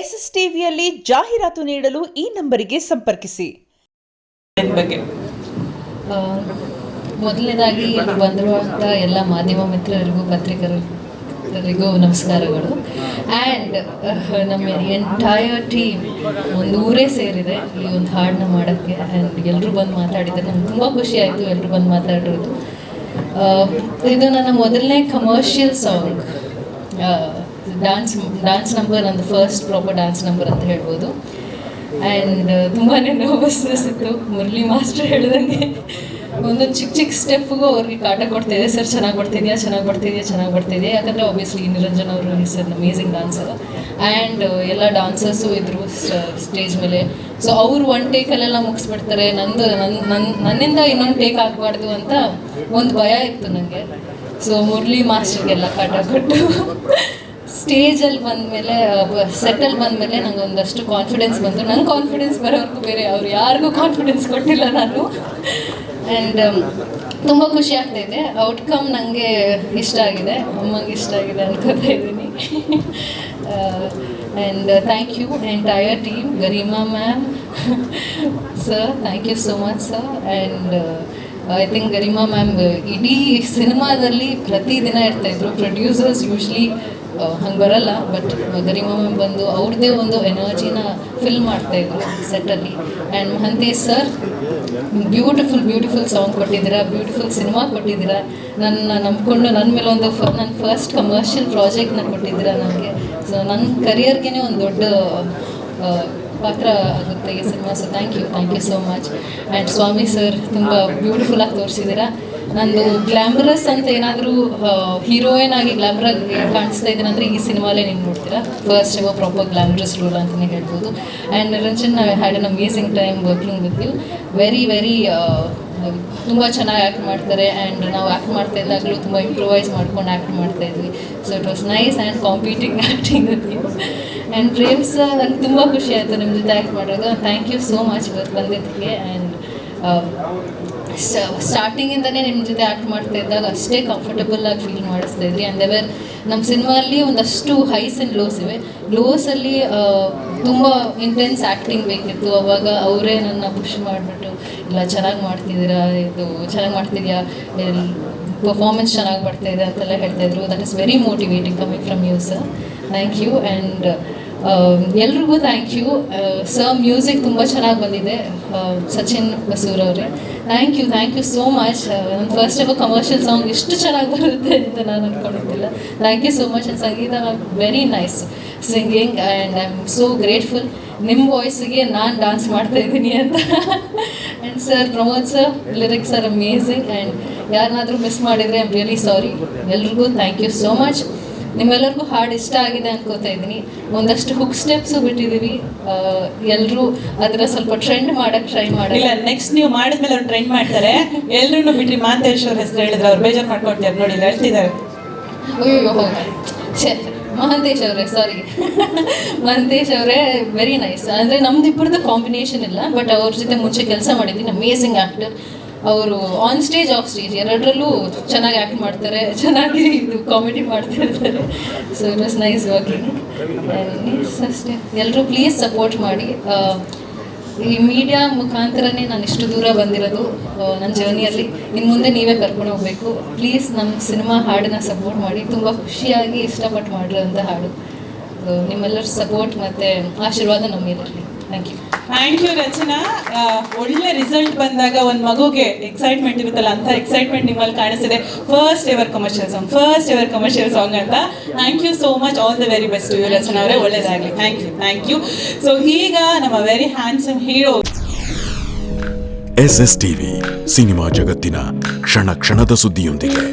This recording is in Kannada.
SSTVಯಲ್ಲಿ ಜಾಹೀರಾತು ನೀಡಲು ಈ ನಂಬರಿಗೆ ಸಂಪರ್ಕಿಸಿ. ಮೊದಲನೇದಾಗಿ ಬಂದಿರುವಂಥ ಎಲ್ಲ ಮಾಧ್ಯಮ ಮಿತ್ರರಿಗೂ ಪತ್ರಿಕರಿಗೂ ನಮಸ್ಕಾರಗಳು. ಆ್ಯಂಡ್ ನಮ್ಮ ಎಂಟೈರ್ ಟೀಮ್ ಒಂದು ಊರೇ ಸೇರಿದೆ ಈ ಒಂದು ಹಾಡನ್ನ ಮಾಡೋಕ್ಕೆ. ಆ್ಯಂಡ್ ಎಲ್ಲರೂ ಬಂದು ಮಾತಾಡಿದ್ದಾರೆ, ನಂಗೆ ತುಂಬ ಖುಷಿ ಆಯಿತು ಎಲ್ಲರೂ ಬಂದು ಮಾತಾಡಿರೋದು. ಇದು ನನ್ನ ಮೊದಲನೇ ಕಮರ್ಷಿಯಲ್ ಸಾಂಗ್, ಡ್ಯಾನ್ಸ್ ನಂಬರ್, ನಂದು ಫಸ್ಟ್ ಪ್ರಾಪರ್ ಡ್ಯಾನ್ಸ್ ನಂಬರ್ ಅಂತ ಹೇಳ್ಬೋದು. ಆ್ಯಂಡ್ ತುಂಬಾ ನರ್ವಸ್ನೆಸ್ ಇತ್ತು. ಮುರಳಿ ಮಾಸ್ಟರ್ ಹೇಳಿದಂಗೆ ಒಂದೊಂದು ಚಿಕ್ಕ ಸ್ಟೆಪ್ಗೂ ಅವ್ರಿಗೆ ಕಾಟ ಕೊಡ್ತಿದ್ದೆ, ಸರ್ ಚೆನ್ನಾಗಿ ಬರ್ತಿದೆಯಾ. ಯಾಕಂದರೆ ಆಬ್ವಿಯಸ್ಲಿ ನಿರಂಜನ್ ಅವರು is an amazing dancer. And ಎಲ್ಲ ಡಾನ್ಸರ್ಸು ಇದ್ದರು ಸ್ಟೇಜ್ ಮೇಲೆ. ಸೊ ಅವರು ಒನ್ ಟೇಕಲ್ಲೆಲ್ಲ ಮುಗಿಸ್ಬಿಡ್ತಾರೆ, ನನ್ನಿಂದ ಇನ್ನೊಂದು ಟೇಕ್ ಆಗಬಾರ್ದು ಅಂತ ಒಂದು ಭಯ ಇತ್ತು ನನಗೆ. ಸೊ ಮುರಳಿ ಮಾಸ್ಟರ್ಗೆಲ್ಲ ಕಾಟ ಕೊಟ್ಟು ಸ್ಟೇಜಲ್ಲಿ ಬಂದಮೇಲೆ, ಸೆಟ್ಟಲ್ಲಿ ಬಂದಮೇಲೆ ನಂಗೆ ಒಂದಷ್ಟು ಕಾನ್ಫಿಡೆನ್ಸ್ ಬಂತು. ನಂಗೆ ಕಾನ್ಫಿಡೆನ್ಸ್ ಬರೋವರೆಗೂ ಬೇರೆ ಅವ್ರು ಯಾರಿಗೂ ಕಾನ್ಫಿಡೆನ್ಸ್ ಕೊಟ್ಟಿಲ್ಲ ನಾನು. ಆ್ಯಂಡ್ ತುಂಬ ಖುಷಿ ಆಗ್ತಾಯಿದೆ. ಔಟ್ಕಮ್ ನನಗೆ ಇಷ್ಟ ಆಗಿದೆ, ಅಮ್ಮಂಗೆ ಇಷ್ಟ ಆಗಿದೆ ಅನ್ಕೋತಾ ಇದ್ದೀನಿ. And thank you entire team, Garima ma'am, sir, thank you so much sir. And I think Garima ma'am ಇಡೀ ಸಿನಿಮಾದಲ್ಲಿ ಪ್ರತಿದಿನ ಇರ್ತಾಯಿದ್ರು. ಪ್ರೊಡ್ಯೂಸರ್ಸ್ ಯೂಶ್ವಲಿ ಹಂಗೆ ಬರಲ್ಲ, ಬಟ್ ಗರಿಮಾ ಮ್ಯಾಮ್ ಬಂದು ಅವ್ರದ್ದೇ ಒಂದು ಎನರ್ಜಿನ ಫಿಲ್ ಮಾಡ್ತಾಯಿದ್ರು ಸೆಟ್ಟಲ್ಲಿ. And Mahantesh sir, beautiful song ಕೊಟ್ಟಿದ್ದೀರಾ, ಬ್ಯೂಟಿಫುಲ್ ಸಿನಿಮಾ ಕೊಟ್ಟಿದ್ದೀರಾ. ನನ್ನ ನಂಬ್ಕೊಂಡು ನನ್ನ ಮೇಲೆ ನನ್ನ ಫಸ್ಟ್ ಕಮರ್ಷಿಯಲ್ ಪ್ರಾಜೆಕ್ಟ್ನ ಕೊಟ್ಟಿದ್ದೀರಾ ನನಗೆ. ಸೊ ನನ್ನ ಕರಿಯರ್ಗೆ ಒಂದು ದೊಡ್ಡ ಪಾತ್ರ ಆಗುತ್ತೆ ಈ cinema. So thank you so much. And Swami sir, ತುಂಬ ಬ್ಯೂಟಿಫುಲ್ಲಾಗಿ ತೋರಿಸಿದ್ದೀರಾ. ನಂದು ಗ್ಲ್ಯಾಮರಸ್ ಅಂತ ಏನಾದರೂ ಹೀರೋಯಿನ್ ಆಗಿ ಗ್ಲ್ಯಾಮರಾಗಿ ಕಾಣಿಸ್ತಾ ಇದ್ದೀನಿ ಅಂದರೆ ಈ ಸಿನಿಮಾಲೇ ನೀವು ನೋಡ್ತೀರಾ. First ever proper glamorous role ಅಂತಲೇ ಹೇಳ್ಬೋದು. And Niranjan, I had an amazing time working with you. Very ತುಂಬ ಚೆನ್ನಾಗಿ ಆ್ಯಕ್ಟ್ ಮಾಡ್ತಾರೆ. ಆ್ಯಂಡ್ ನಾವು ಆ್ಯಕ್ಟ್ ಮಾಡ್ತಾ ಇದ್ದಾಗಲೂ ತುಂಬ ಇಂಪ್ರೂವೈಸ್ ಮಾಡ್ಕೊಂಡು ಆ್ಯಕ್ಟ್ ಮಾಡ್ತಾಯಿದ್ವಿ. So it was nice and competing acting with you. And Prems, ನಂಗೆ ತುಂಬ ಖುಷಿ ಆಯಿತು ನಿಮ್ಮ ಜೊತೆ ಆ್ಯಕ್ಟ್ ಮಾಡೋದು. ಥ್ಯಾಂಕ್ ಯು ಸೋ ಮಚ್ ಇವತ್ತು ಬಂದಿದ್ದಕ್ಕೆ. ಆ್ಯಂಡ್ ಸ್ಟಾರ್ಟಿಂಗಿಂದನೇ ನಿಮ್ಮ ಜೊತೆ ಆ್ಯಕ್ಟ್ ಮಾಡ್ತಾ ಇದ್ದಾಗ ಅಷ್ಟೇ ಕಂಫರ್ಟಬಲಾಗಿ ಫೀಲ್ ಮಾಡಿಸ್ತಾ ಇದ್ರಿ. ಆ್ಯಂಡ್ ದೇವರ್ ನಮ್ಮ ಸಿನಿಮಾಲ್ಲಿ ಒಂದಷ್ಟು ಹೈಸ್ ಆ್ಯಂಡ್ ಲೋಸ್ ಇವೆ. ಲೋಸಲ್ಲಿ ತುಂಬ ಇಂಟೆನ್ಸ್ ಆ್ಯಕ್ಟಿಂಗ್ ಬೇಕಿತ್ತು. ಅವಾಗ ಅವರೇ ನನ್ನ ಪುಷ್ ಮಾಡಿಬಿಟ್ಟು, ಇಲ್ಲ ಚೆನ್ನಾಗಿ ಮಾಡ್ತಿದ್ದೀರಾ, ಚೆನ್ನಾಗಿ ಮಾಡ್ತಿದ್ಯಾ, ಪರ್ಫಾರ್ಮೆನ್ಸ್ ಚೆನ್ನಾಗಿ ಬರ್ತಾಯಿದೆ ಅಂತೆಲ್ಲ ಹೇಳ್ತಾಯಿದ್ರು. That is very motivating coming from you sir. Thank you. And ಎಲ್ರಿಗೂ ಥ್ಯಾಂಕ್ ಯು ಸರ್. ಮ್ಯೂಸಿಕ್ ತುಂಬ ಚೆನ್ನಾಗಿ ಬಂದಿದೆ, ಸಚಿನ್ ಬಸೂರ್ ಅವರೇ. Thank you so much. ನನ್ನ ಫಸ್ಟ್ ಎವರ್ ಕಮರ್ಷಿಯಲ್ ಸಾಂಗ್ ಇಷ್ಟು ಚೆನ್ನಾಗಿ ಬರುತ್ತೆ ಅಂತ ನಾನು ಅಂದ್ಕೊಂಡಿದ್ದಿಲ್ಲ. Thank you so much. And Sangeetha very nice singing. And I am so grateful ನಿಮ್ಮ ವಾಯ್ಸಿಗೆ ನಾನು ಡ್ಯಾನ್ಸ್ ಮಾಡ್ತಾಯಿದ್ದೀನಿ ಅಂತ. And sir, Pramod sir, lyrics are amazing. And ಯಾರನ್ನಾದರೂ ಮಿಸ್ ಮಾಡಿದರೆ ಐ ಆಮ್ ರಿಯಲಿ ಸಾರಿ. ಎಲ್ರಿಗೂ ಥ್ಯಾಂಕ್ ಯು ಸೋ ಮಚ್. ನಿಮ್ಮೆಲ್ಲರಿಗೂ ಹಾಡು ಇಷ್ಟ ಆಗಿದೆ ಅನ್ಕೋತಾ ಇದ್ದೀನಿ. ಒಂದಷ್ಟು ಹುಕ್ ಸ್ಟೆಪ್ಸು ಬಿಟ್ಟಿದ್ದೀವಿ, ಎಲ್ಲರೂ ಅದನ್ನ ಸ್ವಲ್ಪ ಟ್ರೆಂಡ್ ಮಾಡೋಕ್ಕೆ ಟ್ರೈ ಮಾಡಿ. ಇಲ್ಲ, ನೆಕ್ಸ್ಟ್ ನೀವು ಮಾಡಿದ್ಮೇಲೆ ಅವ್ರು ಟ್ರೆಂಡ್ ಮಾಡ್ತಾರೆ. ಎಲ್ಲರೂ ಬಿಟ್ರಿ ಮಹಂತೇಶ್ ಅವ್ರ ಹೆಸರು ಹೇಳಿದ್ರೆ ಅವ್ರು ಬೇಜಾರು ಮಾಡ್ಕೊಳ್ತಾರೆ ನೋಡಿ, ಹೇಳ್ತಿದ್ದಾರೆ. ಅಯ್ಯೋ ಹೌದು, ಮಹಂತೇಶ್ ಅವರೇ, ಸಾರಿ. ಮಹಂತೇಶ್ ಅವರೇ ವೆರಿ ನೈಸ್. ಅಂದರೆ ನಮ್ದು ಇಬ್ಬರದ್ದು ಕಾಂಬಿನೇಷನ್ ಇಲ್ಲ, ಬಟ್ ಅವ್ರ ಜೊತೆ ಮುಂಚೆ ಕೆಲಸ ಮಾಡಿದ್ದೀನಿ. ಅಮೇಝಿಂಗ್ ಆ್ಯಕ್ಟರ್ ಅವರು. ಆನ್ ಸ್ಟೇಜ್, ಆಫ್ ಸ್ಟೇಜ್ ಎರಡರಲ್ಲೂ ಚೆನ್ನಾಗಿ ಆ್ಯಕ್ಟ್ ಮಾಡ್ತಾರೆ, ಚೆನ್ನಾಗಿ ಇದು ಕಾಮಿಡಿ ಮಾಡ್ತಿರ್ತಾರೆ. So it was nice working. ಅಷ್ಟೇ, ಎಲ್ಲರೂ ಪ್ಲೀಸ್ ಸಪೋರ್ಟ್ ಮಾಡಿ. ಈ ಮೀಡಿಯಾ ಮುಖಾಂತರನೇ ನಾನು ಇಷ್ಟು ದೂರ ಬಂದಿರೋದು ನನ್ನ ಜರ್ನಿಯಲ್ಲಿ. ಇನ್ನು ಮುಂದೆ ನೀವೇ ಕರ್ಕೊಂಡು ಹೋಗಬೇಕು. ಪ್ಲೀಸ್ ನಮ್ಮ ಸಿನಿಮಾ ಹಾಡನ್ನ ಸಪೋರ್ಟ್ ಮಾಡಿ. ತುಂಬ ಖುಷಿಯಾಗಿ ಇಷ್ಟಪಟ್ಟು ಮಾಡಿರೋಂಥ ಹಾಡು. ನಿಮ್ಮೆಲ್ಲರ ಸಪೋರ್ಟ್ ಮತ್ತು ಆಶೀರ್ವಾದ ನಮ್ಮ ಮೇಲಿರಲಿ. ಥ್ಯಾಂಕ್ ಯು ರಚನಾ. ಒಳ್ಳೆ ರಿಸಲ್ಟ್ ಬಂದಾಗ ಒಂದು ಮಗುಗೆ ಎಕ್ಸೈಟ್ಮೆಂಟ್ ಇರುತ್ತಲ್ಲ, ಅಂತ ಎಕ್ಸೈಟ್ಮೆಂಟ್ ನಿಮ್ಮಲ್ಲಿ ಕಾಣಿಸ್ತಿದೆ. ಫಸ್ಟ್ ಎವರ್ ಕಮರ್ಷಿಯಲ್ ಸಾಂಗ್ ಅಂತ. Thank you so much. All the very best to you Rachana ಅವರೇ. ಒಳ್ಳೇದಾಗಲಿ. Thank you. ಸೊ ಈಗ ನಮ್ಮ very handsome hero SSTV cinema ಜಗತ್ತಿನ ಕ್ಷಣ ಕ್ಷಣದ ಸುದ್ದಿಯೊಂದಿಗೆ.